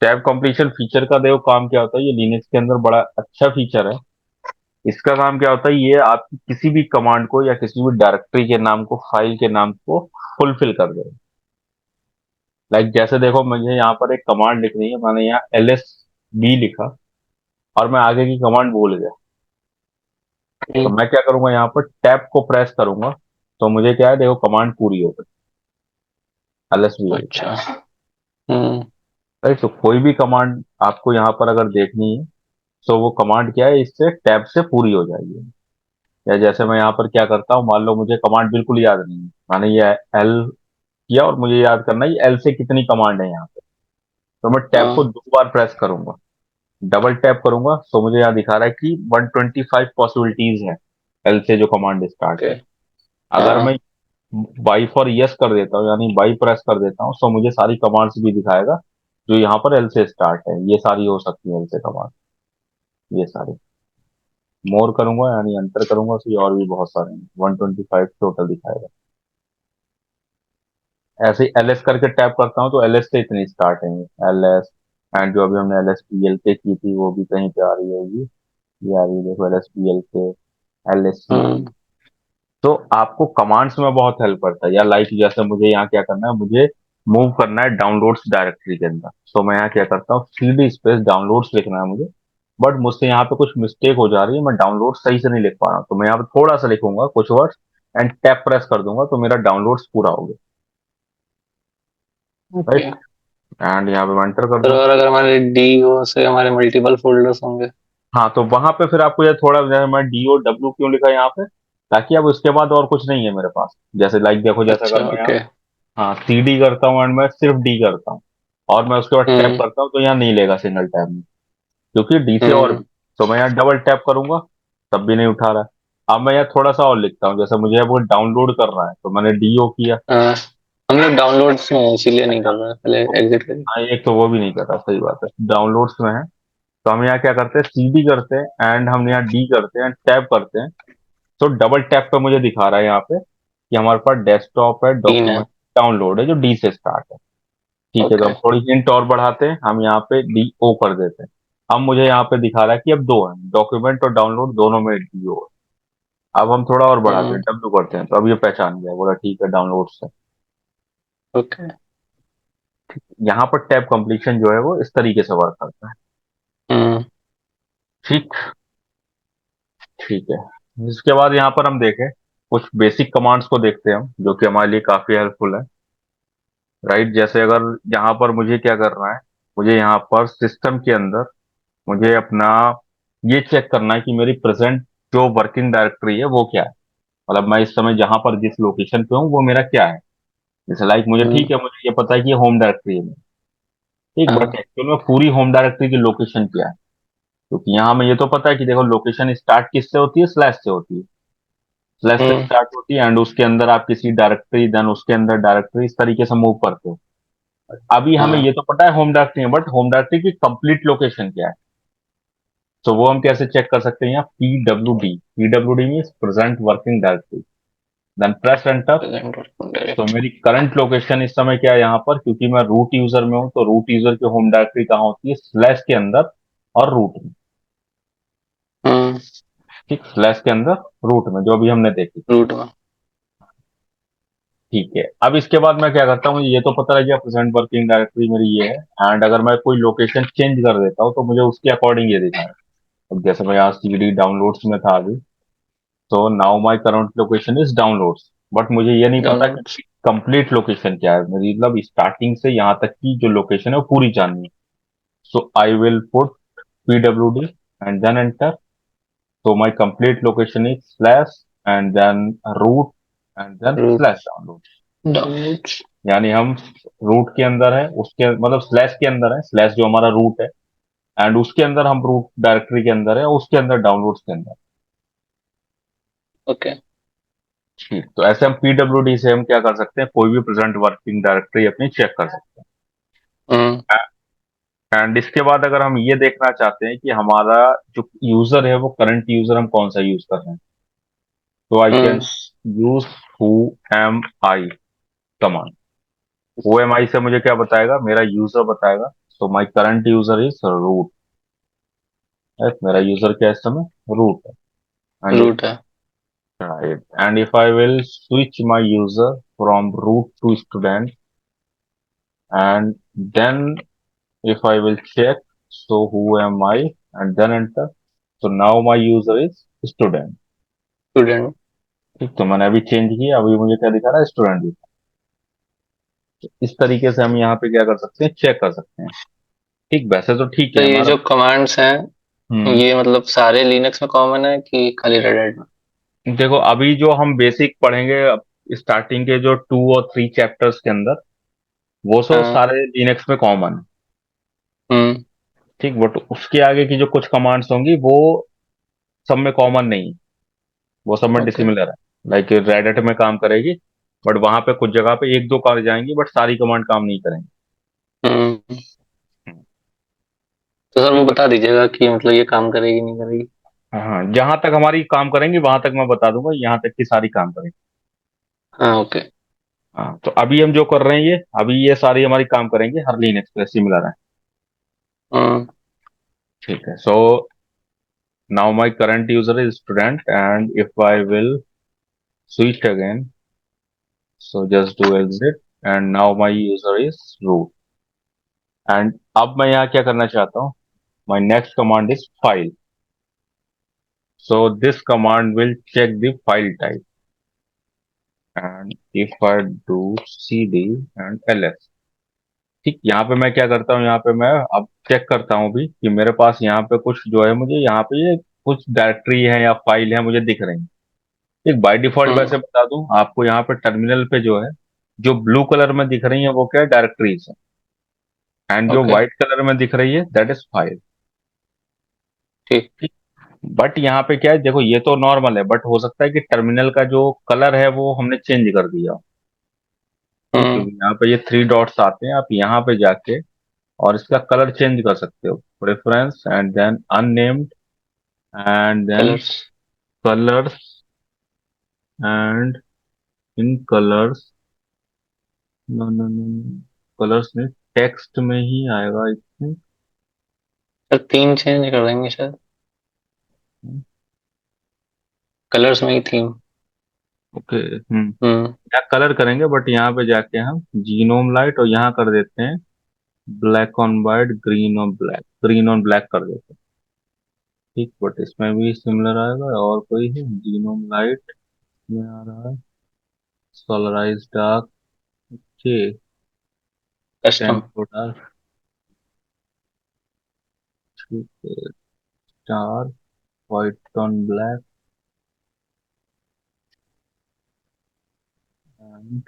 Tab completion feature का देखो काम क्या होता है, ये लिनक्स के अंदर बड़ा अच्छा फीचर है। इसका काम क्या होता है, ये आपकी किसी भी कमांड को या किसी भी डायरेक्टरी के नाम को, फाइल के नाम को फुलफिल कर देगा। लाइक जैसे देखो, मुझे यहाँ पर एक कमांड लिखनी है, मैंने यहाँ एल एस बी लिखा और मैं आगे की कमांड भूल गया। तो हम्म, मैं क्या करूंगा, यहाँ पर टैब को प्रेस करूंगा, तो मुझे क्या है, देखो कमांड पूरी हो गई, एल एस बी लिखा। अच्छा। हम्म। राइट, तो कोई भी कमांड आपको यहाँ पर अगर देखनी है, तो वो कमांड क्या है, इससे टैब से पूरी हो जाएगी। या जैसे मैं यहाँ पर क्या करता हूँ, मान लो मुझे कमांड बिल्कुल याद नहीं है, मैंने ये एल किया और मुझे याद करना है एल से कितनी कमांड है यहाँ पे, तो मैं टैब को हाँ। 2 बार प्रेस करूंगा, डबल टैप करूंगा, तो मुझे यहाँ दिखा रहा है कि 125 पॉसिबिलिटीज है एल से जो कमांड स्टार्ट ओके। है। अगर हाँ। मैं बाई फॉर यस कर देता हूँ, यानी बाई प्रेस कर देता हूँ, तो मुझे सारी कमांड्स भी दिखाएगा जो यहाँ पर एल से स्टार्ट है। ये सारी हो सकती है एल से कमांड, ये सारी। मोर करूंगा यानी अंतर करूंगा, तो ये और भी बहुत सारे हैं, 125 टोटल दिखाएगा। ऐसे ही एल एस करके टैप करता हूँ, तो एल एस से इतनी स्टार्ट है, एल एस। एंड जो अभी हमने एल एस पी एल के की थी, वो भी कहीं पे आ रही होगी। ये आ रही है, देखो एल एस पी एल के, एल एस सी हम्म। पी। तो आपको कमांड्स में बहुत हेल्प करता है। या लाइक जैसे मुझे यहाँ क्या करना है, मुझे मूव करना है डाउनलोड्स डायरेक्टरी के अंदर, तो मैं यहाँ क्या करता हूँ, सीडी स्पेस डाउनलोड्स लिखना है मुझे। बट मुझसे यहाँ पे कुछ मिस्टेक हो जा रही है, मैं डाउनलोड सही से नहीं लिख पा रहा हूँ, तो मैं यहाँ पे थोड़ा सा लिखूंगा कुछ वर्ड्स एंड टैप प्रेस कर दूंगा, तो मेरा डाउनलोड्स पूरा हो गया। ओके। राइट, एंड यहाँ पे मैं एंटर कर फिर दूं। और अगर हमारे डी ओ से हमारे मल्टीपल फोल्डर्स होंगे। हाँ, तो वहां पे फिर आपको ये थोड़ा, जैसे मैं डी ओ डब्ल्यू क्यों लिखा यहाँ पे, ताकि अब उसके बाद और कुछ नहीं है मेरे पास। जैसे लाइक देखो, जैसे अच्छा। अगर मैं यहाँ, ओके। हाँ, सी डी करता हूँ एंड मैं सिर्फ डी करता हूँ, और मैं उसके बाद टैप हम्म। करता हूँ, तो यहाँ नहीं लेगा सिंगल टैप में, क्योंकि डी से और हम्म। भी। तो मैं यहाँ डबल टैप करूंगा, तब भी नहीं उठा रहा है। अब मैं यहाँ थोड़ा सा और लिखता हूँ, जैसे मुझे वो डाउनलोड कर रहा है, तो मैंने डी ओ किया। हाँ, हम लोग डाउनलोड्स में हैं, इसीलिए नहीं कर रहे हैं, पहले एग्जिट करिए। हाँ, एक तो वो भी नहीं कर रहा, सही बात है, डाउनलोड्स में है। तो हम यहाँ क्या करते हैं, सीडी करते हैं एंड हम यहाँ डी करते हैं, टैप करते हैं। तो डबल टैप पे मुझे दिखा रहा है यहाँ पे कि हमारे पास डेस्कटॉप है, तीन है। डॉक्यूमेंट डाउनलोड है, जो डी से स्टार्ट है। ठीक है, तो ओके। हम थोड़ी हिंट और बढ़ाते हैं, हम यहाँ पे डी ओ कर देते हैं। अब मुझे यहाँ पे दिखा रहा है कि अब दो है, डॉक्यूमेंट और डाउनलोड दोनों में डी ओ है। अब हम थोड़ा और बढ़ाते हैं, हम्म। डब्ल्यू करते हैं, तो अब ये पहचान गया, बोला ठीक है, डाउनलोड से। ओके। यहाँ पर टैब कंप्लीशन जो है वो इस तरीके से वर्क करता है। हम्म। ठीक, ठीक है। इसके बाद यहाँ पर हम देखें, कुछ बेसिक कमांड्स को देखते हैं हम, जो कि हमारे लिए काफी हेल्पफुल है। राइट, जैसे अगर यहाँ पर मुझे क्या करना है, मुझे यहाँ पर सिस्टम के अंदर मुझे अपना ये चेक करना है कि मेरी प्रेजेंट जो वर्किंग डायरेक्टरी है वो क्या है। मतलब मैं इस समय जहां पर जिस लोकेशन पे हूँ वो मेरा क्या है। जैसे लाइक मुझे, हम्म। ठीक है, मुझे ये पता है कि ये होम डायरेक्टरी है मेरी। ठीक, बट हाँ। एक्चुअल में पूरी होम डायरेक्टरी की लोकेशन क्या है, क्योंकि यहाँ हमें ये तो पता है कि देखो, लोकेशन स्टार्ट किससे होती है, स्लैश से होती है। स्लैश से हम्म। स्टार्ट होती है एंड उसके अंदर आप किसी डायरेक्टरी, देन उसके अंदर डायरेक्टरी, इस तरीके से मूव करते हो। अभी हमें हाँ। ये तो पता है होम डायरेक्टरी है, बट होम डायरेक्टरी की कंप्लीट लोकेशन क्या है। तो वो हम कैसे चेक कर सकते हैं, यहाँ P W D means present working directory, then press enter. Present working तो डायरेक्ट। मेरी करंट लोकेशन इस समय क्या है यहाँ पर, क्योंकि मैं रूट यूजर में हूँ, तो रूट यूजर की होम डायरेक्टरी कहाँ होती है, स्लैश के अंदर और रूट में। हम्म। ठीक, स्लैश के अंदर, रूट में, जो अभी हमने देखी। रूट में। ठीक है, अब इसके बाद मैं क्या करता हूँ, ये तो पता लग गया प्रेजेंट वर्किंग डायरेक्टरी मेरी ये है। एंड अगर मैं कोई लोकेशन चेंज कर देता हूँ, तो मुझे उसके अकॉर्डिंग ये दिखाएगा। अब जैसे मैं यहाँ सीडी डाउनलोड्स में था अभी, तो now my current location is downloads, but मुझे ये नहीं पता कि डाउनलोड्स। कंप्लीट लोकेशन क्या है मेरी, मतलब स्टार्टिंग से यहाँ तक की जो लोकेशन है वो पूरी जाननी है। So I will put pwd and then enter. So my complete location is slash and then root and then root. slash download। Downloads. यानी हम रूट के अंदर है, उसके मतलब स्लैश के अंदर है, स्लैश जो हमारा रूट है, एंड उसके अंदर हम रूट डायरेक्टरी के अंदर है, उसके अंदर डाउनलोड्स के अंदर। ओके। ठीक, तो ऐसे हम पीडब्ल्यूडी से हम क्या कर सकते हैं, कोई भी प्रेजेंट वर्किंग डायरेक्टरी अपनी चेक कर सकते हम्म। हैं। एंड इसके बाद अगर हम ये देखना चाहते हैं कि हमारा जो यूजर है वो करंट यूजर हम कौन सा यूज कर रहे हैं, तो I can hmm. Use who am I command. O M I से मुझे क्या बताएगा, मेरा यूजर बताएगा। So my current user is root. मेरा यूजर क्या है इस समय? रूट है। एंड रूट है। right, and if I will switch my user from root to student, and then if I will check, so who am I, and then enter, so now my user is student। Student. ठीक, तो मैंने अभी change किया, अभी मुझे क्या दिखा रहा है? स्टूडेंट। इस तरीके से हम यहाँ पे क्या कर सकते हैं? चेक कर सकते हैं। ठीक, वैसे तो ठीक तो है ये हमारा। जो कमांड्स हैं हम्म। ये मतलब सारे लिनक्स में कॉमन है कि खाली रेड हैट में? देखो, अभी जो हम बेसिक पढ़ेंगे स्टार्टिंग के जो 2 और 3 चैप्टर्स के अंदर, वो सब हाँ। सारे लिनक्स में कॉमन है। हम्म। ठीक, बट उसके आगे की जो कुछ कमांड्स होंगी वो सब में कॉमन नहीं, वो सब में ओके। डिसिमिलर है। लाइक रेडिट में काम करेगी, बट वहां पे कुछ जगह पे 1 2 कर जाएंगी, बट सारी कमांड काम नहीं करेंगी। हम्म। हम्म। तो सर वो ठीक, बता दीजिएगा कि मतलब ये काम करेगी नहीं करेगी। हाँ, जहां तक हमारी काम करेंगी वहां तक मैं बता दूंगा, यहाँ तक की सारी काम करेंगी। हाँ ओके। हाँ, तो अभी हम जो कर रहे हैं ये, अभी ये सारी हमारी काम करेंगे, हर लिनक्स पे सिमिलर है। हम्म। ठीक है, so now my current user is student, and if I will switch again, so just do exit, and now my user is root. And अब मैं यहाँ क्या करना चाहता हूँ? My next command is file. So this command will check the file type, and if I do cd and ls। ठीक, यहाँ पे मैं क्या करता हूँ? यहाँ पे मैं अब चेक करता हूँ भी कि मेरे पास यहाँ पे कुछ जो है, मुझे यहाँ पे ये कुछ डायरेक्टरी है या फाइल है मुझे दिख रही है। ठीक, बाय डिफॉल्ट हम्म। वैसे बता दूं आपको, यहाँ पे टर्मिनल पे जो है, जो ब्लू कलर में दिख रही है वो क्या है? डायरेक्टरीज है। एंड जो ओके। व्हाइट कलर में दिख रही है दैट इज फाइल। ठीक। बट यहाँ पे क्या है, देखो ये तो नॉर्मल है, बट हो सकता है कि टर्मिनल का जो कलर है वो हमने चेंज कर दिया। ठीक, हम्म। क्योंकि यहाँ पे ये 3 डॉट्स आते हैं, आप यहाँ पे जाके और इसका कलर चेंज कर सकते हो। Preference and then unnamed, and then colours. Colours, and in colours, no no no, colours में टेक्स्ट में ही आएगा इसमें। सर थीम चेंज कर देंगे शायद। कलर्स में ही थीम। ओके। हम्म। या कलर करेंगे, बट यहाँ पे जाके हम जीनोम लाइट और यहाँ कर देते हैं black on white, green on black, green on black कर देते हैं। ठीक, बट इसमें भी सिमिलर आएगा, और कोई है जीनोम लाइट में आ रहा है, solarise dark. Okay, custom. Tempo dark. ठीक है, star, white on black, and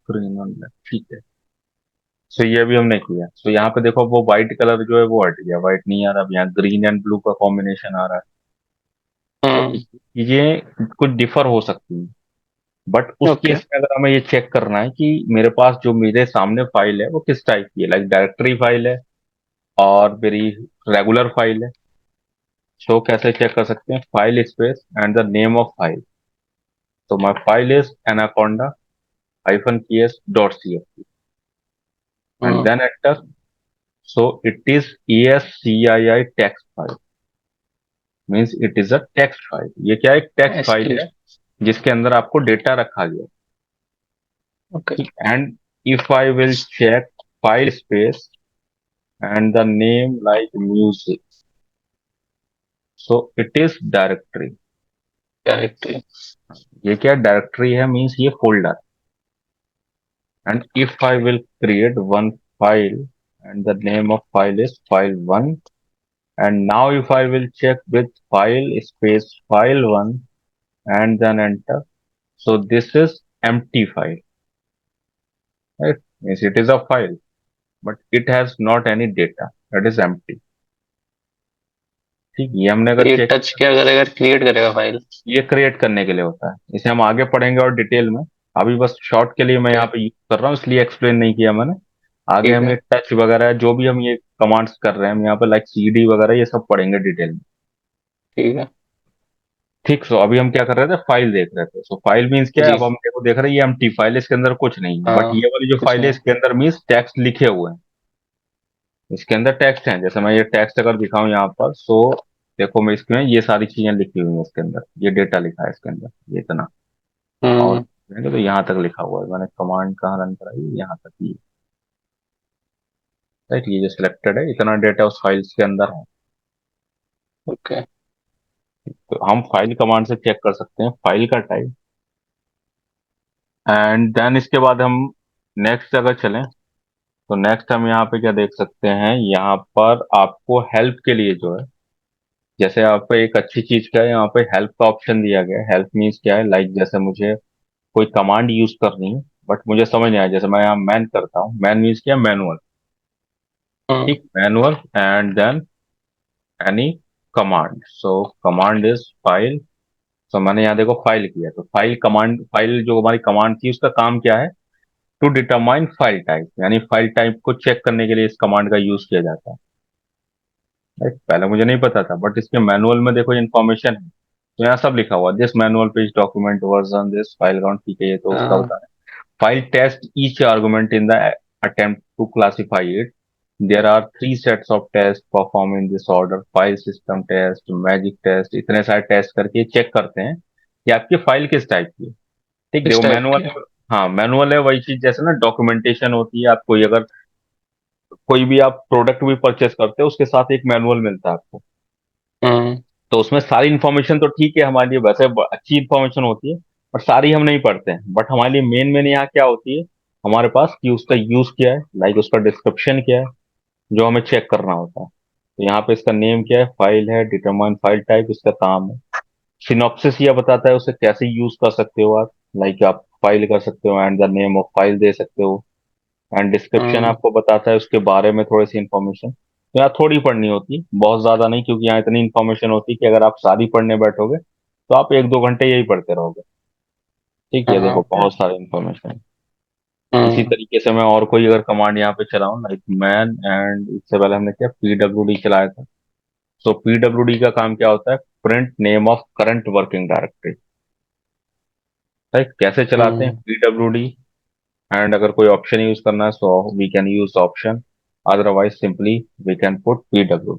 green on black. ठीक है, सो ये भी हमने किया। सो यहाँ पे देखो, वो व्हाइट कलर जो है वो हट गया, व्हाइट नहीं आ रहा, अब यहाँ ग्रीन एंड ब्लू का कॉम्बिनेशन आ रहा है। तो हम्म। चीजें कुछ डिफर हो सकती हैं, बट उस ओके। केस में अगर हमें ये चेक करना है कि मेरे पास जो मेरे सामने फाइल है वो किस टाइप की है, लाइक डायरेक्टरी फाइल है और मेरी रेगुलर फाइल है, तो कैसे चेक कर सकते हैं? File space and the name of file. तो my file is Anaconda -ps.cf, and hmm. then enter। So it is ASCII text file, means it is a text file। ये क्या है? एक टेक्स्ट फाइल एसक्यूएल। है जिसके अंदर आपको data रखा गया। ओके। ठीक, and if I will check file space and the name like music, so it is directory. Directory. ये क्या डायरेक्टरी है? मीन्स ये folder. And if I will create one file, and the name of file is file1, and now if I will check with file space file1 and then enter, so this is empty file, right? Means it is a file, but it has not any data, that is empty। ठीक, ये हमने अगर ये check touch क्या करेगा? Create करेगा file? ये create करने के लिए होता है, इसे हम आगे पढ़ेंगे और डिटेल में। अभी बस शॉर्ट के लिए मैं ओके। यहाँ पे यूज कर रहा हूँ, इसलिए एक्सप्लेन नहीं किया मैंने। आगे ठीक हम है। ये टच वगैरह जो भी हम ये कमांड्स कर रहे हैं, हम यहाँ पे लाइक सीडी वगैरह ये सब पढ़ेंगे डिटेल में। ठीक है। ठीक, सो अभी हम क्या कर रहे थे? फाइल देख रहे थे। सो फाइल मीन्स क्या है? जी। अब हम देखो देख रहे हैं ये एम्प्टी फाइल है, इसके अंदर कुछ नहीं है, बट हाँ। ये वाली जो कुछ फाइल है नहीं। इसके अंदर मीन्स टेक्स्ट लिखे हुए हैं। इसके अंदर टेक्स्ट है, जैसे मैं ये टेक्स्ट अगर दिखाऊं यहाँ पर, सो देखो मैं इसमें ये सारी चीजें लिखी हुई हैं इसके अंदर, ये डेटा लिखा है इसके अंदर, ये इतना। और हम्म। देखेंगे तो यहाँ तक लिखा हुआ है, मैंने कमांड कहाँ रन कराई, यहाँ तक ही। राइट, ये जो सिलेक्टेड है, इतना डेटा उस फाइल्स के अंदर है। ओके। तो हम फाइल कमांड से चेक कर सकते हैं फाइल का टाइप। एंड देन इसके बाद हम नेक्स्ट अगर चलें, तो नेक्स्ट हम यहाँ पे क्या देख सकते हैं, यहाँ पर आपको हेल्प के लिए जो है, जैसे आपको एक अच्छी चीज क्या है, यहाँ पे हेल्प का ऑप्शन दिया गया है। हेल्प मीन्स क्या है, लाइक जैसे मुझे कोई कमांड यूज करनी है, बट मुझे समझ नहीं आया, जैसे मैं यहाँ मैन करता हूँ, मैन मीन्स क्या, मैनुअल। हम्म। ठीक, manual and then any command, so command is file. सो मैंने यहाँ देखो फाइल किया, तो फाइल कमांड, फाइल जो हमारी कमांड थी उसका काम क्या है, टू डिटरमाइन फाइल टाइप, यानी फाइल टाइप को चेक करने के लिए इस कमांड का यूज किया जाता है। राइट, पहले मुझे नहीं पता था, बट इसके मैनुअल में देखो इन्फॉर्मेशन है, तो यहाँ सब लिखा हुआ, this manual page document version this file count, ठीक है, ये तो उसका हाँ। बता रहा है। File test each argument in the attempt to classify it. There are three sets of tests performed in this order: file system test, magic test, इतने सारे टेस्ट करके चेक करते हैं कि आपकी फाइल किस टाइप की है। ठीक, किस देखो टाइप मैनुअल, के? हाँ मैनुअल है वही चीज, जैसे ना डॉक्यूमेंटेशन होती है, आप कोई अगर कोई भी आप प्रोडक्ट भी परचेस करते हो, उसके साथ एक मैनुअल मिलता है आपको। हम्म। तो उसमें सारी इन्फॉर्मेशन तो ठीक है, हमारे लिए वैसे अच्छी इन्फॉर्मेशन होती है, बट सारी हम नहीं पढ़ते हैं। बट हमारे लिए मेन मेन यहाँ क्या होती है हमारे पास, कि उसका यूज क्या है, लाइक उसका डिस्क्रिप्शन क्या है, जो हमें चेक करना होता है। तो यहाँ पे इसका नेम क्या है, फाइल है, डिटरमाइन फाइल टाइप इसका काम है। सिनॉप्सिस यह बताता है उसे कैसे यूज कर सकते हो आप, लाइक आप फाइल कर सकते हो and the name of file दे सकते हो। And description hmm. आपको बताता है उसके बारे में थोड़ी सी इन्फॉर्मेशन, तो यहाँ थोड़ी पढ़नी होती है, बहुत ज्यादा नहीं, क्योंकि यहाँ इतनी इन्फॉर्मेशन होती है कि अगर आप सारी पढ़ने बैठोगे तो आप एक दो घंटे यही पढ़ते रहोगे। ठीक है, हाँ। देखो ओके। बहुत सारी इन्फॉर्मेशन है। इसी हम्म। तरीके से मैं और कोई अगर कमांड यहाँ पे चलाऊं, लाइक मैन, एंड इससे पहले हमने क्या पीडब्ल्यूडी चलाया था। सो पीडब्ल्यूडी का काम क्या होता है, print name of current working directory. Right, कैसे चलाते हैं हम्म। पीडब्ल्यूडी, एंड अगर कोई ऑप्शन यूज करना है so we can use option, otherwise simply we can put pw,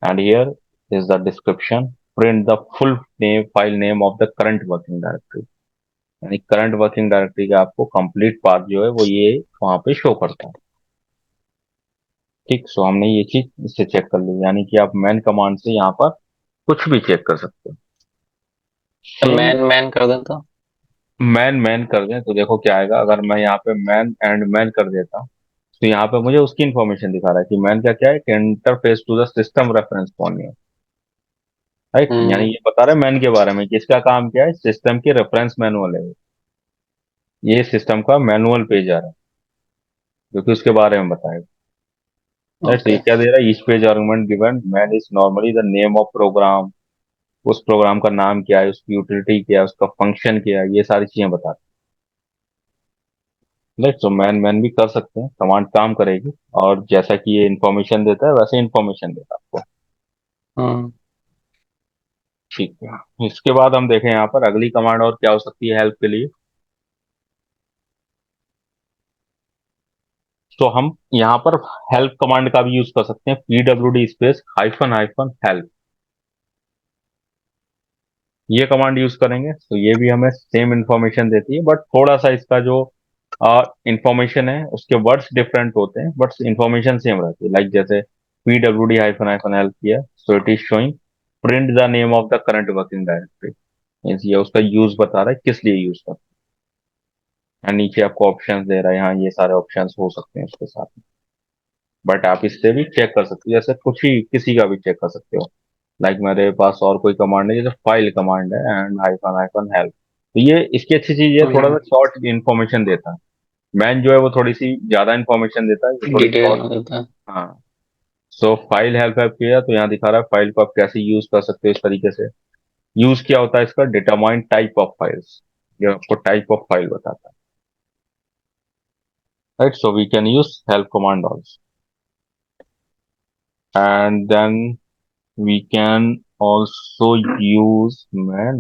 and here is the description, print the full name file name of the current working directory, यानी current working directory का आपको complete path जो है वो ये वहां पे show करता है। ठीक, सो हमने ये चीज इससे चेक कर ली, यानी कि आप मैन कमांड से यहाँ पर कुछ भी चेक कर सकते हो। सेम, मैन मैन कर दें तो? मैन मैन कर दें तो देखो क्या आएगा, अगर मैं यहाँ पे मैन एंड मैन कर देता हूँ, तो यहाँ पे मुझे उसकी इन्फॉर्मेशन दिखा रहा है कि मैन का क्या है, कि interface to the system reference कौन है। राइट, यानी हम्म। ये बता रहा है मैन के बारे में कि इसका काम क्या है, सिस्टम की रेफरेंस मैनुअल है ये सिस्टम का मैनुअल पेज आ रहा है जो कि उसके बारे में बताएगा। राइट, तो ये ओके। क्या दे रहा है, each page argument given man is normally the name of program, उस प्रोग्राम का नाम क्या है, उसकी यूटिलिटी क्या है, उसका फंक्शन क्या है, ये सारी चीजें बता। राइट, तो मैन मैन भी कर सकते हैं, कमांड काम करेगी, और जैसा कि ये इन्फॉर्मेशन देता है वैसे इन्फॉर्मेशन देता है आपको। हम्म। ठीक है, इसके बाद हम देखें यहाँ पर अगली कमांड और क्या हो सकती है हेल्प के लिए। तो हम यहाँ पर हेल्प कमांड का भी यूज कर सकते हैं, pwd space hyphen hyphen help, ये कमांड यूज करेंगे तो ये भी हमें सेम इंफॉर्मेशन देती है, बट थोड़ा सा इसका जो इंफॉर्मेशन है उसके वर्ड्स डिफरेंट होते हैं, बट इंफॉर्मेशन सेम रहती है। लाइक जैसे pwd हाइफन हाइफन हेल्प किया, सो it is showing print the name of the current working directory, means ये उसका यूज बता रहा है किस लिए यूज करते हैं। नीचे आपको ऑप्शंस दे रहा है, यहाँ ये सारे ऑप्शंस हो सकते हैं उसके साथ, बट आप इससे भी चेक कर सकते हो, जैसे कुछ ही किसी का भी चेक कर सकते हो। लाइक मेरे पास और कोई कमांड है, जैसे फाइल कमांड है एंड हाइफन हाइफन हेल्प, तो ये इसकी अच्छी चीज है, थोड़ा सा हम्म। शॉर्ट इन्फॉर्मेशन देता है। मैन जो है वो थोड़ी सी ज्यादा इन्फॉर्मेशन देता है, ये थोड़ी डिटेल शॉर्ट। में देता है। हाँ, सो फाइल हेल्प हेल्प किया तो यहाँ दिखा रहा है फाइल को आप कैसे यूज कर सकते हो, इस तरीके से। यूज क्या होता है इसका, डिटरमाइन टाइप ऑफ फाइल्स, ये आपको टाइप ऑफ फाइल बताता है। Right, so we can use help command also, and then we can also use man,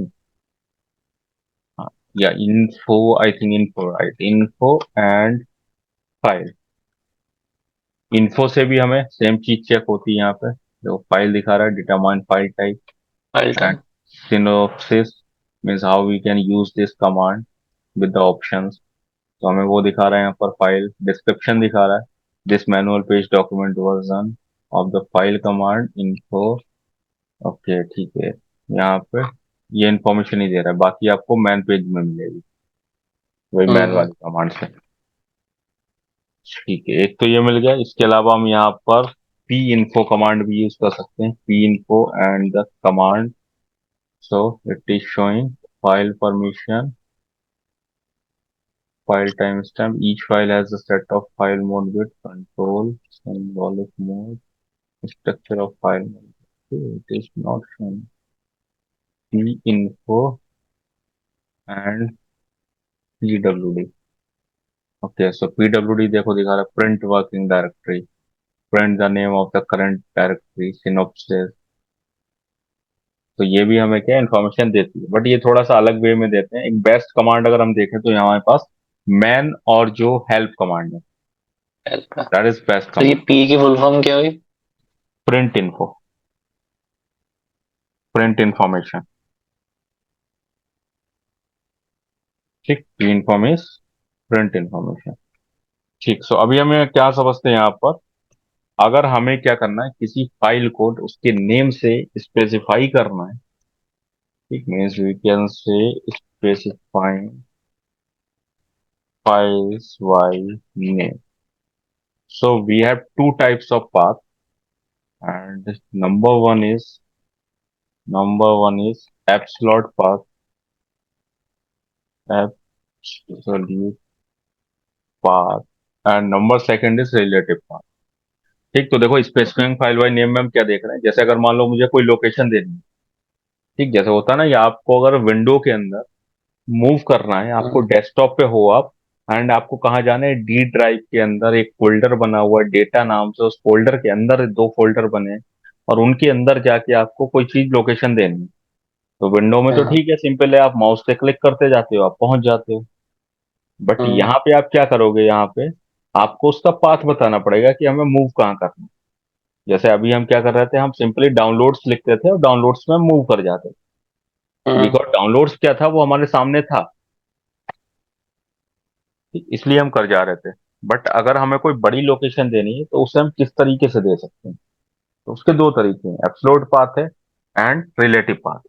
yeah, info, I think info, right, info and file, info से भी हमें same चीज check होती है यहाँ पे, जो फाइल दिखा रहा है, determine file type file and type. Synopsis means how we can use this command with the options. तो हमें वो दिखा रहा है यहाँ पर, फाइल डिस्क्रिप्शन दिखा रहा है, this manual page document version of the file command info. Okay ठीक है, यहाँ पे ये इन्फॉर्मेशन ही दे रहा है, बाकी आपको मैन पेज में मिलेगी वही मैन हम्म। वाली कमांड से। ठीक है, एक तो ये मिल गया, इसके अलावा हम यहाँ पर पी इन्फो कमांड भी यूज कर सकते हैं, P info and the command. So it is showing file permission, file timestamp. Each file has a set of file mode with control, symbolic mode, structure of file mode. Okay, it is not shown. Pinfo and PWD. Okay, so PWD देखो दिखा रहा है print working directory, print the name of the current directory, synopsis। तो ये भी हमें क्या information देती है, बट ये थोड़ा सा अलग वे में देते हैं। एक बेस्ट कमांड अगर हम देखें तो यहाँ हमारे पास मैन और जो हेल्प कमांड है, हेल्प का। दैट इज बेस्ट तो ये कमांड। पी की फुल फॉर्म क्या हुई? Print info, print information. ठीक, प्री इन्फॉर्मेश प्रिंट इन्फॉर्मेशन। ठीक, सो अभी हमें क्या समझते हैं यहाँ पर, अगर हमें क्या करना है, किसी फाइल को उसके नेम से स्पेसिफाई करना है। ठीक, means we can say specifying files by name. So we have two types of path and number one is absolute path, absolute path, and number second is relative path. ठीक, तो देखो specifying file by name में हम क्या देख रहे हैं, जैसे अगर मान लो मुझे कोई लोकेशन देनी है। ठीक, जैसे होता है ना, या आपको अगर विंडो के अंदर मूव करना है, आपको हम्म। डेस्कटॉप पे हो आप, एंड आपको कहाँ जाना है, डी ड्राइव के अंदर एक फोल्डर बना हुआ है डेटा नाम से, उस फोल्डर के अंदर दो फोल्डर बने हैं, और उनके अंदर जाके आपको कोई चीज लोकेशन देनी है। तो विंडो में तो हाँ। ठीक है, सिंपल है, आप माउस से क्लिक करते जाते हो, आप पहुंच जाते हो। बट हम्म। यहाँ पे आप क्या करोगे, यहाँ पे आपको उसका पाथ बताना पड़ेगा कि हमें मूव कहाँ करना है। जैसे अभी हम क्या कर रहे थे, हम सिंपली डाउनलोड्स लिखते थे और डाउनलोड्स में मूव कर जाते थे, हम्म। बिकॉज डाउनलोड्स क्या था, वो हमारे सामने था, इसलिए हम कर जा रहे थे। बट अगर हमें कोई बड़ी लोकेशन देनी है तो उसे हम किस तरीके से दे सकते हैं, तो उसके दो तरीके हैं, एब्सोल्यूट पाथ है and relative path.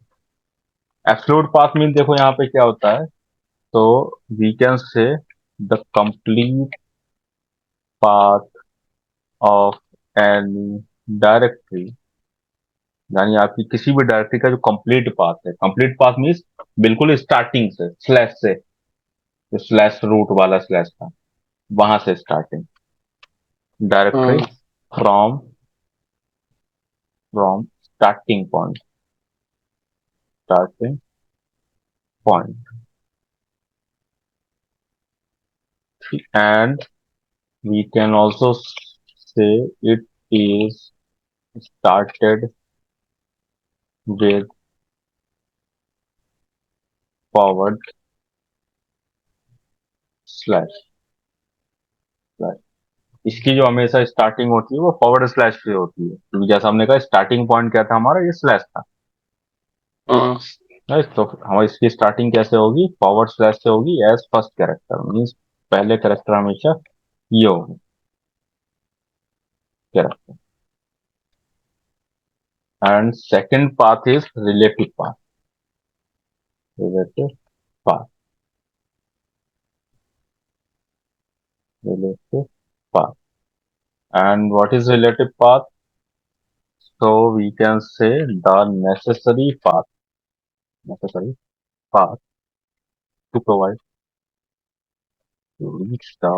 Absolute path mean देखो यहाँ पे क्या होता है, तो we can say the complete path of any directory, यानी आपकी किसी भी डायरेक्टरी का जो कंप्लीट पाथ है, कंप्लीट पाथ मीन्स बिल्कुल स्टार्टिंग से, स्लैश से, जो स्लैश रूट वाला स्लैश था, वहां से starting directory, hmm. From from starting point, starting point, and we can also say it is started with forward slash slash। इसकी जो हमेशा स्टार्टिंग होती है वो फॉरवर्ड स्लैश से होती है, क्योंकि जैसा हमने कहा स्टार्टिंग पॉइंट क्या था हमारा, ये स्लैश था। हम्म। Right? तो हमारी इसकी स्टार्टिंग कैसे होगी, फॉरवर्ड स्लैश से होगी, एज फर्स्ट कैरेक्टर मीन्स पहले कैरेक्टर हमेशा ये होगी character. And second path is relative path, relative path, relative path. And what is relative path, so we can say the necessary path to provide to reach the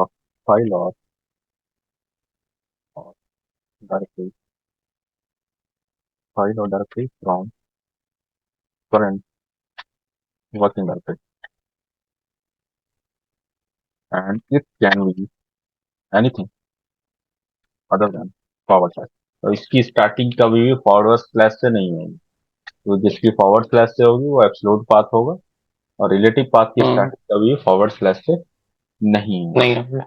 file or directory, file or directory from current working directory, and it can be anything other than forward slash। तो इसकी starting कभी भी forward slash से नहीं होगी, तो जिसकी forward slash से होगी वो एब्सोल्यूट पाथ होगा, और रिलेटिव पाथ की हम्म। स्टार्टिंग कभी भी फॉरवर्ड स्लैश से नहीं होगी। नहीं है।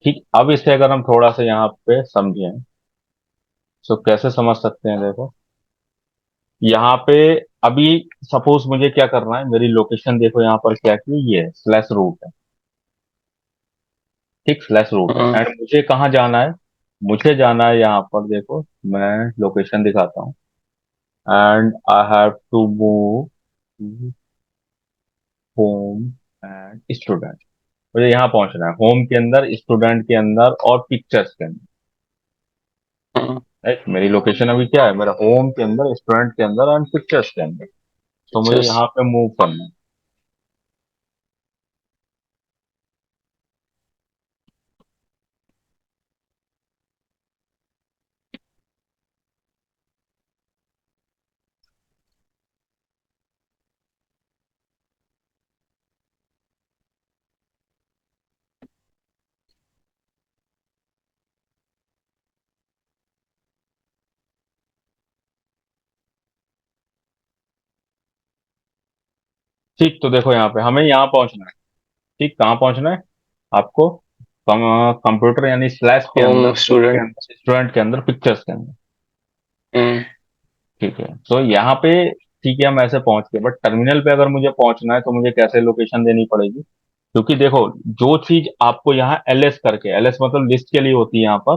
ठीक, अब इसे अगर हम थोड़ा सा यहाँ पे समझें, तो कैसे समझ सकते हैं, देखो यहाँ पे अभी सपोज मुझे क्या करना है, मेरी लोकेशन देखो यहाँ पर क्या की, ये स्लैश रूट है। ठीक, स्लैश रूट है, हम्म एंड मुझे कहाँ जाना है? मुझे जाना है यहाँ पर, देखो मैं लोकेशन दिखाता हूँ, and I have to move home and student. मुझे यहाँ पहुंचना है, होम के अंदर, स्टूडेंट के अंदर और पिक्चर्स के अंदर। हम्म, राइट, मेरी लोकेशन अभी क्या है, मेरा होम के अंदर, स्टूडेंट के अंदर एंड पिक्चर्स के अंदर। तो मुझे पिक्चर्स। यहाँ पे मूव करना है। ठीक, तो देखो यहाँ पे हमें यहाँ पहुंचना है। ठीक, कहाँ पहुंचना है आपको? कंप्यूटर यानी स्लैश के अंदर, होम होम के स्टूडेंट। अंदर, स्टूडेंट के अंदर, पिक्चर्स के अंदर। हम्म ठीक है, तो यहाँ पे ठीक है, हम ऐसे पहुंच गए, बट टर्मिनल पे अगर मुझे पहुंचना है तो मुझे कैसे लोकेशन देनी पड़ेगी? क्योंकि देखो, जो चीज आपको यहाँ एलएस करके, एलएस मतलब लिस्ट के लिए होती है यहाँ पर।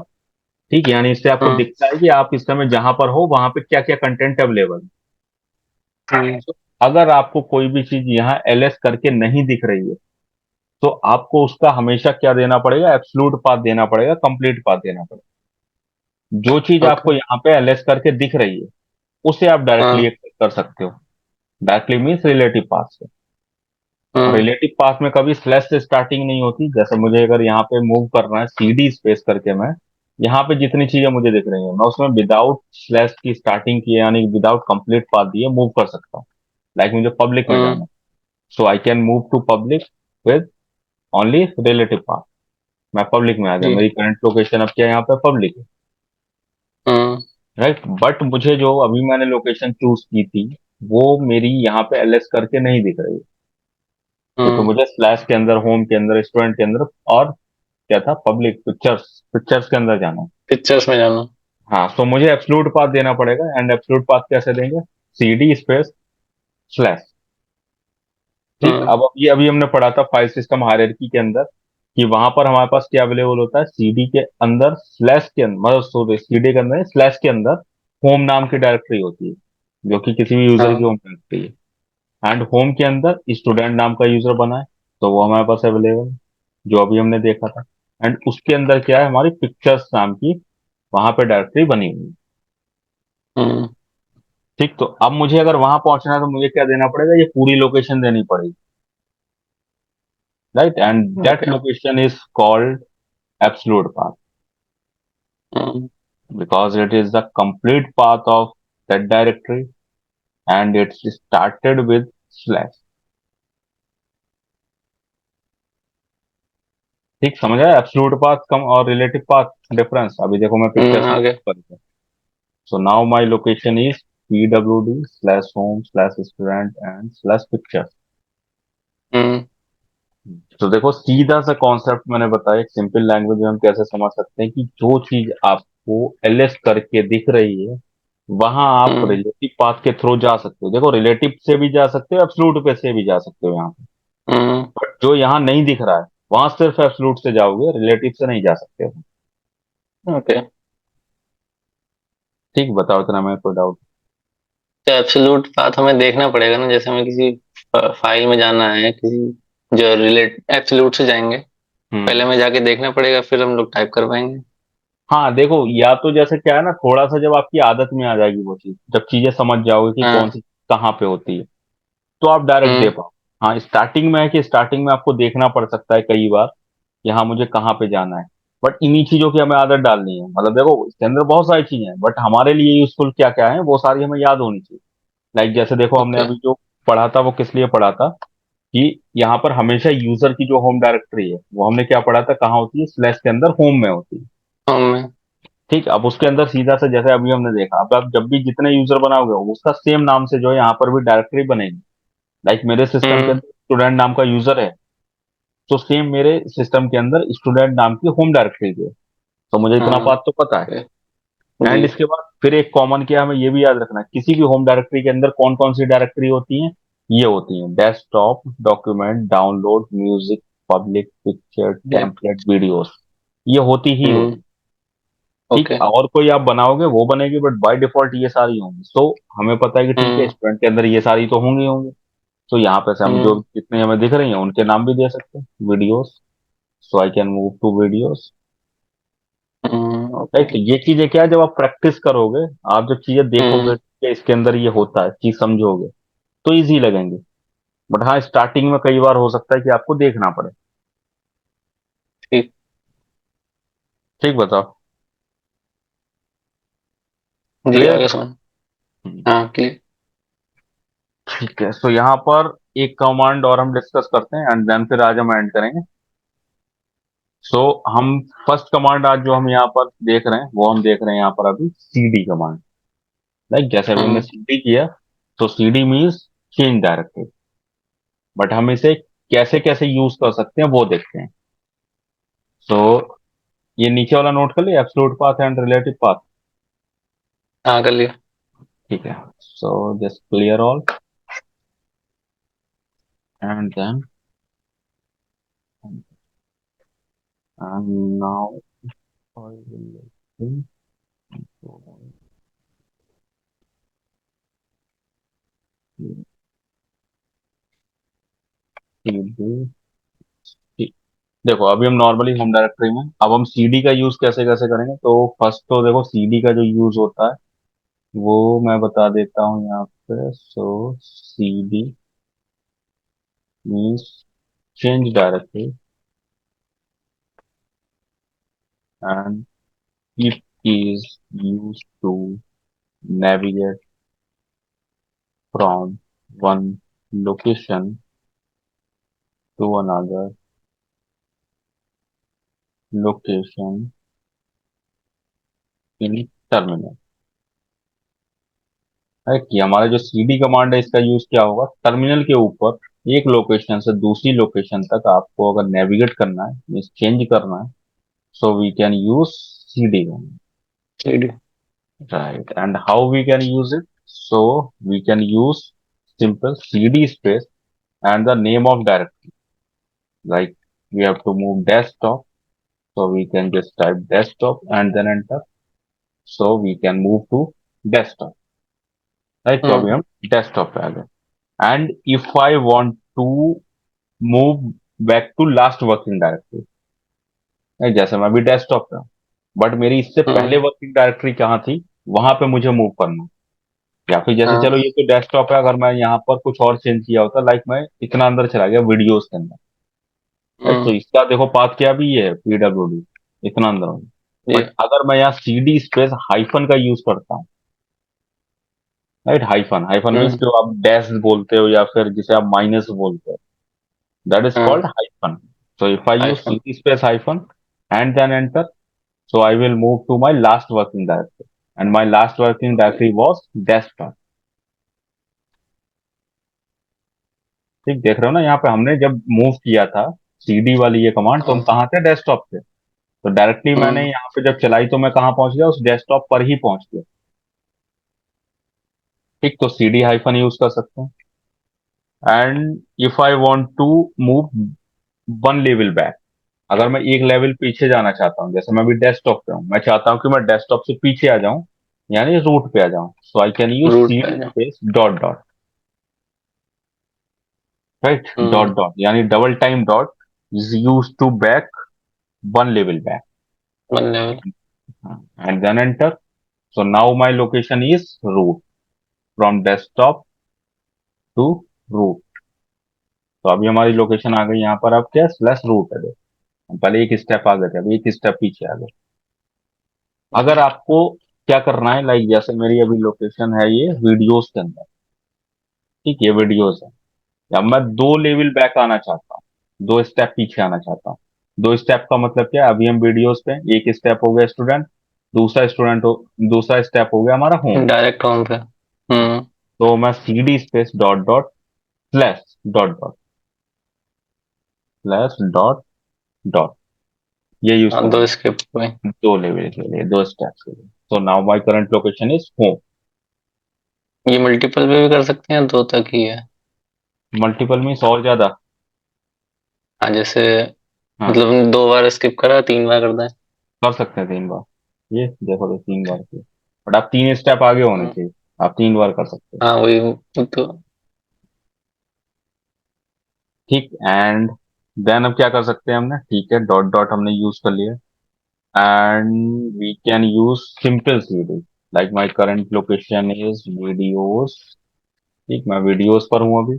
ठीक है, यानी इससे आपको हम्म दिखता है कि आप इस समय जहां पर हो वहां पे क्या क्या कंटेंट अवेलेबल है। हम्म तो अगर आपको कोई भी चीज यहाँ एलएस करके नहीं दिख रही है, तो आपको उसका हमेशा क्या देना पड़ेगा? एब्सोल्यूट पाथ देना पड़ेगा, कंप्लीट पाथ देना पड़ेगा। जो चीज ओके। आपको यहाँ पे एलएस करके दिख रही है, उसे आप डायरेक्टली हाँ। एक्सेस कर सकते हो। डायरेक्टली मीन्स रिलेटिव पाथ से। और हम्म रिलेटिव पाथ में कभी स्लैश से स्टार्टिंग नहीं होती। जैसे मुझे अगर यहाँ पे मूव करना है सीडी स्पेस करके, मैं यहाँ पे जितनी चीजें मुझे दिख रही है, मैं उसमें विदाउट स्लैश की स्टार्टिंग किए, यानी विदाउट कंप्लीट पाथ दिए मूव कर सकता हूँ। लाइक मुझे पब्लिक में हम्म जाना है, so I can move to public with only relative path. मैं पब्लिक में आ गया, जी। मेरी करंट लोकेशन अब क्या है, यहाँ पे पब्लिक है। हम्म राइट, बट मुझे जो अभी मैंने लोकेशन चूज की थी, वो मेरी यहाँ पे एलएस करके नहीं दिख रही है। क्योंकि हम्म मुझे स्लैश के अंदर, होम के अंदर, स्टूडेंट के अंदर और क्या था, पब्लिक, पिक्चर्स, पिक्चर्स के अंदर जाना है। पिक्चर्स में जाना। हाँ, तो मुझे एब्सोल्यूट पाथ देना पड़ेगा, एंड एब्सोल्यूट पाथ कैसे देंगे? CD space slash. ठीक, हम्म अब ये अभी हमने पढ़ा था फाइल सिस्टम हायरार्की के अंदर, कि वहां पर हमारे पास क्या अवेलेबल होता है, सीडी के अंदर स्लैश के अंदर, मतलब सॉरी, सीडी के अंदर स्लैश के अंदर होम नाम की डायरेक्टरी होती है, जो कि किसी भी यूजर की हाँ। होम डायरेक्टरी है। एंड होम के अंदर स्टूडेंट नाम का यूजर बना है, तो वो हमारे पास अवेलेबल है, जो अभी हमने देखा था। एंड उसके अंदर क्या है, हमारी पिक्चर्स नाम की वहां पे डायरेक्टरी बनी हुई है। हम्म ठीक, तो अब मुझे अगर वहां पहुंचना है तो मुझे क्या देना पड़ेगा? ये पूरी लोकेशन देनी पड़ेगी। Right, and that okay. Location is called absolute path, hmm because it is the complete path of that directory, and it's started with slash। ठीक, समझ आया एब्सोल्यूट पाथ कम और रिलेटिव पाथ डिफरेंस? अभी देखो मैं पिक्चर्स में आगे। पर, so now my location is pwd slash home slash student and slash picture. Hmm तो देखो, सीधा सा कॉन्सेप्ट मैंने बताया, एक सिंपल लैंग्वेज में हम कैसे समझ सकते हैं कि जो चीज आपको एलएस करके दिख रही है, वहां आप हम्म रिलेटिव पाथ के थ्रू जा सकते हो। देखो, रिलेटिव से भी जा सकते हो, एब्सोल्यूट पे से भी जा सकते हो यहाँ पे। हम्म बट जो यहाँ नहीं दिख रहा है, वहां सिर्फ एब्सोल्यूट से जाओगे, रिलेटिव से नहीं जा सकते हो। ओके। ठीक, बताओ, इतना मैं कोई डाउट? तो एब्सोल्यूट पाथ हमें देखना पड़ेगा ना, जैसे हमें किसी फाइल में जाना है, किसी जो रिलेट एब्सोल्यूट से जाएंगे, हम्म। पहले हमें जाके देखना पड़ेगा, फिर हम लोग टाइप कर पाएंगे। हाँ देखो, या तो जैसे क्या है ना, थोड़ा सा जब आपकी आदत में आ जाएगी वो चीज, जब चीजें समझ जाओगे कि कौन हाँ। सी कहाँ पे होती है, तो आप डायरेक्ट दे हम्म पाओ। हाँ, स्टार्टिंग में है कि स्टार्टिंग में आपको देखना पड़ सकता है कई बार कि हाँ मुझे कहाँ पे जाना है। बट इन्हीं चीजों की हमें आदत डालनी है, मतलब देखो इसके अंदर बहुत सारी चीजें हैं, बट हमारे लिए यूजफुल क्या क्या है वो सारी हमें याद होनी चाहिए। लाइक जैसे देखो, हमने ओके। अभी जो पढ़ा था वो किस लिए पढ़ा था, कि यहाँ पर हमेशा यूजर की जो होम डायरेक्टरी है, वो हमने क्या पढ़ा था, कहाँ होती है? स्लैश के अंदर होम में होती है। हम। ठीक, अब उसके अंदर सीधा से, जैसे अभी हमने देखा, अब आप जब भी जितने यूजर बनाओगे उसका सेम नाम से जो है यहाँ पर भी डायरेक्टरी बनेगी। लाइक मेरे सिस्टम के हम्म अंदर स्टूडेंट नाम का यूजर है, तो सेम मेरे सिस्टम के अंदर स्टूडेंट नाम की होम डायरेक्टरी है। तो मुझे इतना हाँ। बात तो पता है। ओके। एंड जी। इसके बाद फिर एक कॉमन क्या है, हमें ये भी याद रखना है, किसी भी होम डायरेक्टरी के अंदर कौन कौन सी डायरेक्टरी होती है। ये होती है desktop, document, download, music, public, picture, जी। Template, videos. ये होती ही हम्म। होती। ठीक, ओके। और कोई आप बनाओगे वो बनेगी, बट बाय डिफॉल्ट ये सारी होंगी। सो हमें पता है कि ठीक है, हम्म। स्टूडेंट के अंदर ये सारी तो होंगी होंगी। तो यहाँ पे से हम जो हम्म। जितने हमें दिख रही हैं उनके नाम भी दे सकते हैं, videos. So I can move to videos. Okay. Right, ये चीजें क्या है, जब आप प्रैक्टिस करोगे, आप जब चीजें देखोगे हम्म। कि इसके अंदर ये होता है, चीज समझोगे, तो इजी लगेंगे। बट हाँ, स्टार्टिंग में कई बार हो सकता है कि आपको देखना पड़े। ठीक। ठीक, बताओ। जी, क्लियर। आगे समझ। हाँ, क्लियर। ठीक है, सो यहाँ पर एक कमांड और हम डिस्कस करते हैं, एंड देन फिर आज हम एंड करेंगे। सो हम फर्स्ट कमांड आज जो हम यहाँ पर देख रहे हैं, वो हम देख रहे हैं यहाँ पर अभी सीडी कमांड। लाइक जैसे अभी हमने हम्म। सीडी किया, तो CD means change directory. But हम इसे कैसे कैसे यूज कर सकते हैं वो देखते हैं। सो ये नीचे वाला नोट कर लिया, absolute path and relative path. हाँ, कर लिया। ठीक है, so just clear all, and then now I will देखो अभी हम नॉर्मली होम डायरेक्टरी में, अब हम सीडी का यूज कैसे कैसे करेंगे। तो फर्स्ट तो देखो सीडी का जो यूज होता है वो मैं बता देता हूँ यहाँ पे। So CD means change directory, and it is used to navigate from one location to another location in terminal। है कि हमारा जो सीडी कमांड है, इसका यूज क्या होगा, टर्मिनल के ऊपर एक लोकेशन से दूसरी लोकेशन तक आपको अगर नेविगेट करना है, मीन्स चेंज करना है, so we can use CD command. CD. Right, and how we can use it. So we can use simple cd space and the name of directory, like we have to move desktop, so we can just type desktop and then enter, so we can move to desktop। Right, तो अभी हम्म। हम desktop पे आ गए। And if I want to move back to last working directory, जैसे मैं अभी डेस्कटॉप पे हूँ, बट मेरी इससे पहले हम्म। वर्किंग डायरेक्टरी कहाँ थी, वहां पे मुझे मूव करना है। या फिर जैसे चलो हाँ। ये तो डेस्कटॉप है, अगर मैं यहाँ पर कुछ और चेंज किया होता, लाइक मैं इतना अंदर चला गया वीडियोस के अंदर, राइट, तो हम्म। इसका देखो पाथ क्या भी है, पीडब्ल्यूडी, इतना अंदर हूँ। जी। बट अगर मैं यहाँ सीडी स्पेस हाइफन का यूज करता हूँ, राइट, हाइफन, हाइफन मीन्स हम्म। जो आप डैश बोलते हो या फिर जिसे आप माइनस बोलते हो, दैट इज कॉल्ड हाँ। Hyphen. So if I use iPhone. CD space hyphen and then enter, so I will move to my last working directory, and my last working okay. directory was desktop। ठीक, देख रहे हो ना, यहाँ पे हमने जब मूव किया था सीडी वाली ये कमांड, तो हम हाँ। कहाँ थे, डेस्कटॉप थे। तो डायरेक्टली मैंने हम्म। यहाँ पे जब चलाई तो मैं कहाँ पहुंच गया, उस डेस्कटॉप पर ही पहुंच गया। ठीक, तो सीडी हाइफन यूज कर सकते हैं। And if I want to move one level back, अगर मैं एक लेवल पीछे जाना चाहता हूँ, जैसे मैं अभी डेस्कटॉप पे हूँ, मैं चाहता हूँ कि मैं डेस्कटॉप से पीछे आ जाऊं, यानी रूट पे आ जाऊं, so I can use root पे आ सीडी जाओ। Space dot dot. Right, dot hmm. Dot यानी double time dot is use to back one level back, one level. And then enter. So now my location is root, from desktop to root. तो अभी हमारी location आ गई यहाँ पर, अब क्या slash root है, देखो हम पहले एक स्टेप आगे थे, अभी एक स्टेप पीछे आ गए। अगर आपको क्या करना है, लाइक जैसे मेरी अभी लोकेशन है ये वीडियोस के अंदर, ठीक है, वीडियोस है, या मैं दो लेवल बैक आना चाहता हूँ, दो स्टेप पीछे आना चाहता हूँ। दो स्टेप का मतलब क्या है, अभी हम वीडियोस पे हैं, एक स्टेप हो गया स्टूडेंट, दूसरा स्टूडेंट हो, दूसरा स्टेप हो गया हमारा होम। डायरेक्ट होम पे। हम्म। तो मैं CD space dot dot slash dot dot, slash dot dot, ये यूज हाँ, दो करेंगे स्क्रिप्ट हुए। दो लेवल के लिए, दो स्टेप्स के लिए। So now my current location is home. ये मल्टीपल पे भी कर सकते हैं, दो तक ही है? मल्टीपल मीन्स और ज्यादा। हाँ, जैसे हाँ, मतलब 2 बार स्किप करा, 3 बार करना है। कर सकते हैं 3 बार। ये देखो तो 3 बार की, बट आप 3 स्टेप आगे होने हाँ। चाहिए। आप 3 बार कर सकते हो। हाँ, वही वो तो। ठीक, एंड देन अब क्या कर सकते हैं हमने, ठीक है डॉट डॉट हमने यूज कर लिया, and we can use simple CD. Like my current location is videos. ठीक, मैं वीडियोस पर हूँ अभी,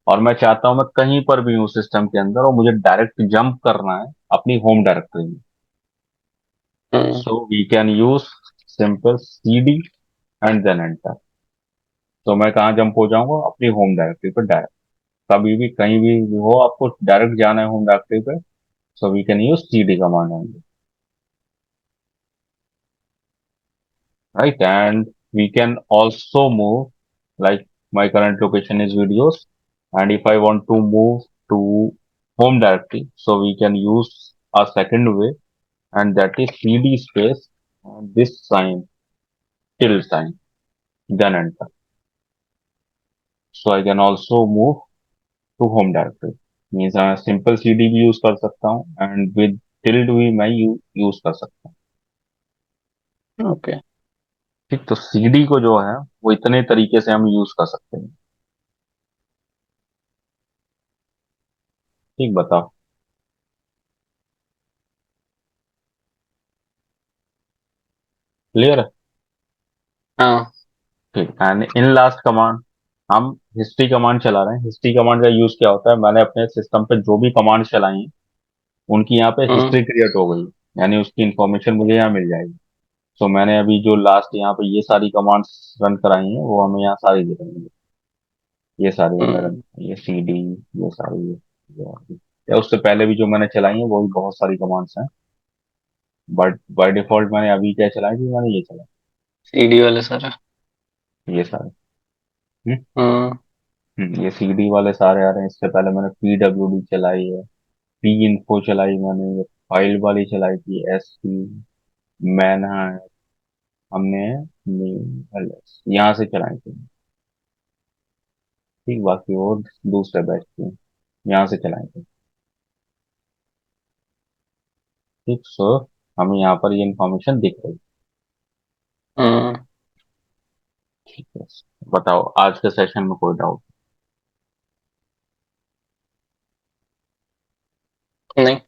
और मैं चाहता हूँ मैं कहीं पर भी हूँ सिस्टम के अंदर और मुझे डायरेक्ट जंप करना है अपनी होम डायरेक्टरी में। Hmm. So we can use simple CD and then enter. तो मैं कहाँ जंप हो जाऊंगा, अपनी होम डायरेक्टरी पर डायरेक्ट। कभी भी कहीं भी हो आपको डायरेक्ट जाना है होम डायरेक्टरी पे, so we can use CD command only, right? And we can also move, like my current location is videos, and if I want to move to home directory, so we can use a second way, and that is cd space this sign, till sign, then enter. So I can also move to home directory, means simple cd भी use कर सकता हूँ, and with tilde भी मैं use कर सकता हूँ। Okay. ठीक, तो सीडी को जो है वो इतने तरीके से हम यूज कर सकते हैं। ठीक, बताओ, क्लियर है? हाँ। ठीक, एंड इन लास्ट कमांड हम हिस्ट्री कमांड चला रहे हैं। हिस्ट्री कमांड का यूज क्या होता है, मैंने अपने सिस्टम पे जो भी कमांड चलाई हैं उनकी यहाँ पे हम्म। हिस्ट्री क्रिएट हो गई, यानी उसकी इंफॉर्मेशन मुझे यहाँ मिल जाएगी। सो मैंने अभी जो लास्ट यहाँ पे ये सारी कमांड्स रन कराई हैं वो हमें यहाँ सारी दिख रही हैं। ये सारी हमने रन, हम्म। ये सी डी, ये सारी, ये या उससे पहले भी जो मैंने चलाई हैं वो भी बहुत सारी कमांड्स हैं, बट बाय डिफॉल्ट मैंने अभी क्या चलाई थी, मैंने ये चलाई, सीडी वाले सारे। ये सारे। हम्म, हम्म। ये सी डी वाले सारे आ रहे हैं। इससे पहले मैंने पी डब्ल्यू डी चलाई है, पी इन्फो चलाई मैंने, ये फाइल वाली चलाई थी एस पी, मैना है, हमने LS यहाँ से चलाई थी। ठीक, बाकी और दूसरे बैच की यहाँ से चलाई थी। ठीक, सो हमें यहाँ पर ये इंफॉर्मेशन दिख रही। हम्म। ठीक है, बताओ आज के सेशन में कोई डाउट? नहीं।